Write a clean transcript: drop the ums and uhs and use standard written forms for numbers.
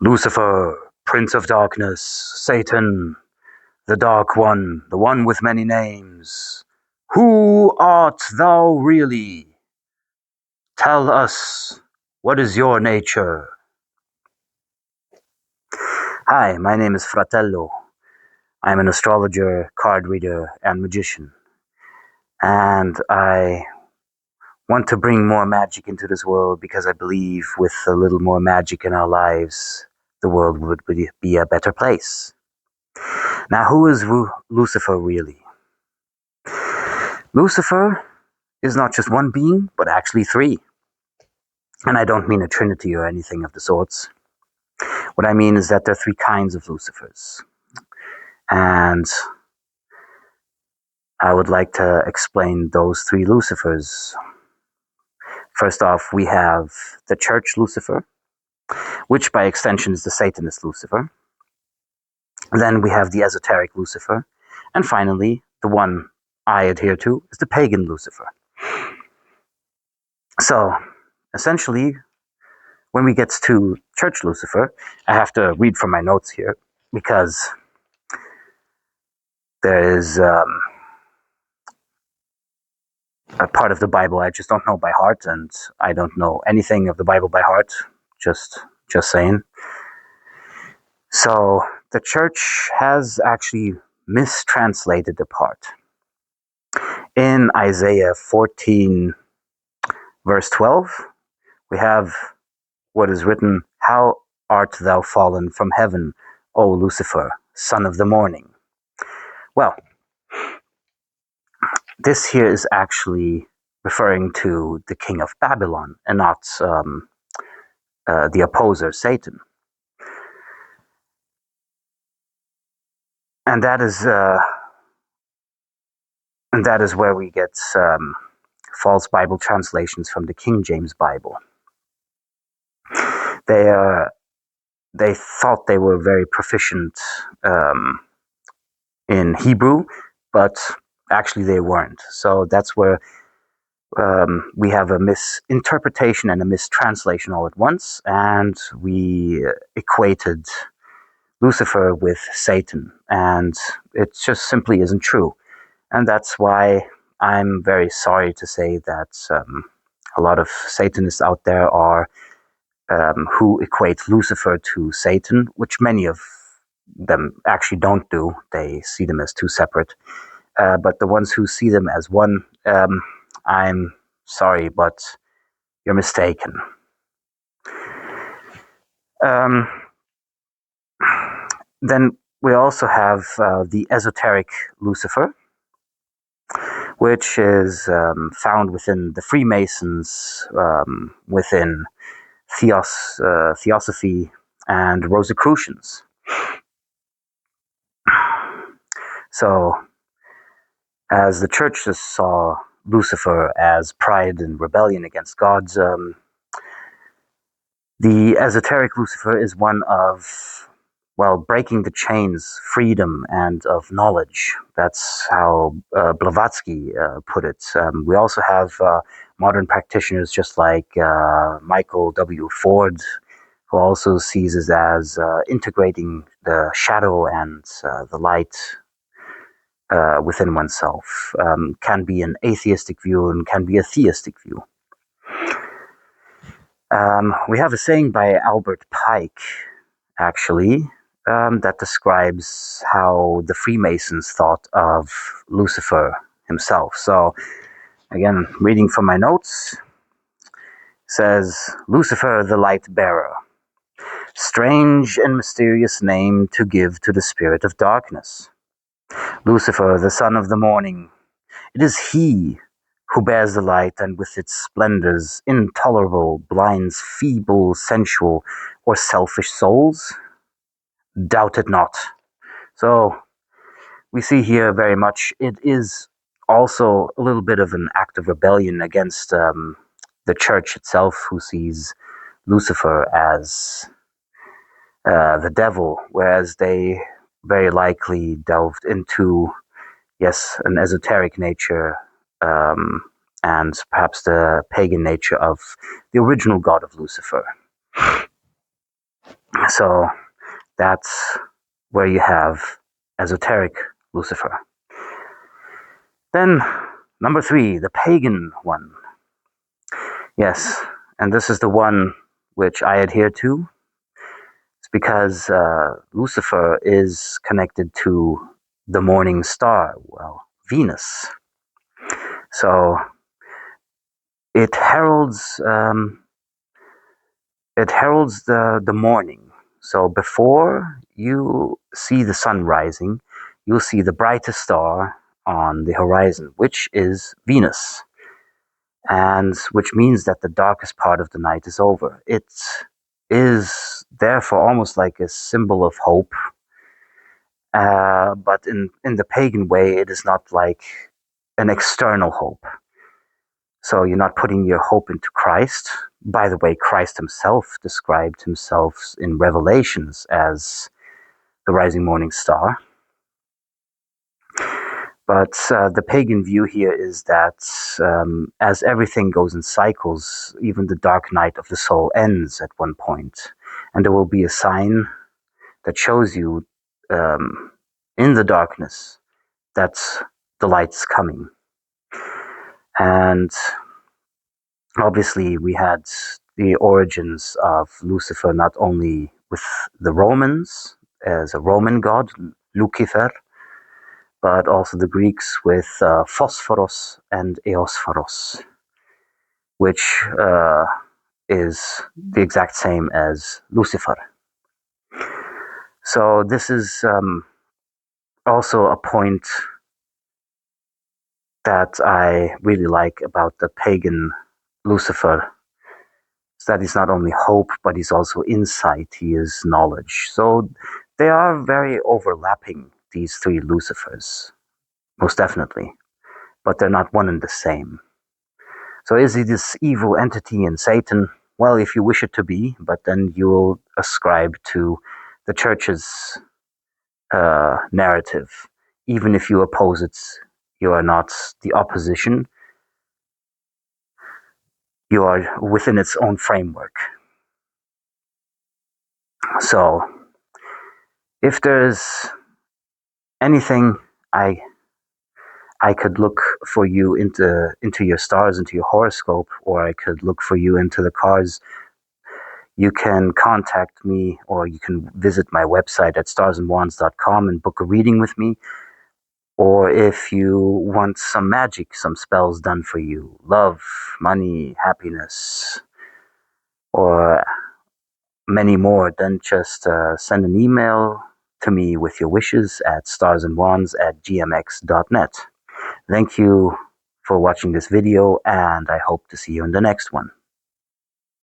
Lucifer, Prince of Darkness, Satan, the Dark One, the one with many names. Who art thou really? Tell us, what is your nature? Hi, my name is Fratello. I'm an astrologer, card reader, and magician. And I want to bring more magic into this world because I believe with a little more magic in our lives, the world would be a better place. Now, who is Lucifer really? Lucifer is not just one being, but actually three. And I don't mean a trinity or anything of the sorts. What I mean is that there are three kinds of Lucifers. And I would like to explain those three Lucifers. First off, we have the church Lucifer, which by extension is the Satanist Lucifer. Then we have the esoteric Lucifer. And finally, the one I adhere to is the pagan Lucifer. So, essentially, when we get to church Lucifer, I have to read from my notes here because there is a part of the Bible I just don't know by heart, and I don't know anything of the Bible by heart, just saying. So the church has actually mistranslated the part. In Isaiah 14, verse 12, we have what is written, "How art thou fallen from heaven, O Lucifer, son of the morning?" Well, this here is actually referring to the king of Babylon and not the opposer, Satan. And that is where we get false Bible translations from the King James Bible. They thought they were very proficient in Hebrew, but actually they weren't. So that's where we have a misinterpretation and a mistranslation all at once, and we equated Lucifer with Satan, and it just simply isn't true. And that's why I'm very sorry to say that a lot of Satanists out there are who equate Lucifer to Satan, which many of them actually don't do. They see them as two separate. But the ones who see them as one, I'm sorry, but you're mistaken. Then we also have the esoteric Lucifer, which is found within the Freemasons, within Theosophy and Rosicrucians. So, as the church just saw Lucifer as pride and rebellion against God's, the esoteric Lucifer is one of, well, breaking the chains, freedom, and of knowledge. That's how Blavatsky put it. We also have modern practitioners just like Michael W. Ford, who also sees it as integrating the shadow and the light within oneself. Can be an atheistic view and can be a theistic view. We have a saying by Albert Pike, actually, that describes how the Freemasons thought of Lucifer himself. So, again, reading from my notes, says, "Lucifer the light bearer, strange and mysterious name to give to the spirit of darkness. Lucifer, the son of the morning, it is he who bears the light, and with its splendors intolerable blinds feeble, sensual, or selfish souls. Doubt it not." So we see here very much it is also a little bit of an act of rebellion against the church itself, who sees Lucifer as the devil, whereas they very likely delved into, yes, an esoteric nature and perhaps the pagan nature of the original god of Lucifer. So that's where you have esoteric Lucifer. Then, number 3, the pagan one. Yes, and this is the one which I adhere to. It's because Lucifer is connected to the morning star, well, Venus. So it heralds the morning. So before you see the sun rising, you'll see the brightest star on the horizon, which is Venus, and which means that the darkest part of the night is over. It is therefore almost like a symbol of hope, but in the pagan way, it is not like an external hope. So you're not putting your hope into Christ. By the way, Christ himself described himself in Revelations as the rising morning star. But the pagan view here is that as everything goes in cycles, even the dark night of the soul ends at one point, and there will be a sign that shows you in the darkness that the light's coming. And obviously, we had the origins of Lucifer not only with the Romans as a Roman god, Lucifer, but also the Greeks with Phosphoros and Eosphoros, which is the exact same as Lucifer. So this is also a point that I really like about the pagan Lucifer, is that he's not only hope, but he's also insight, he is knowledge. So they are very overlapping, these 3 Lucifers, most definitely, but they're not one and the same. So is he this evil entity in Satan? Well, if you wish it to be, but then you'll ascribe to the church's narrative. Even if you oppose it, you are not the opposition. You are within its own framework. So, if there's anything I could look for you into your stars, into your horoscope, or I could look for you into the cards, you can contact me, or you can visit my website at starsandwands.com and book a reading with me. Or if you want some magic, some spells done for you, love, money, happiness, or many more, then just send an email to me with your wishes at starsandwands@gmx.net. Thank you for watching this video, and I hope to see you in the next one.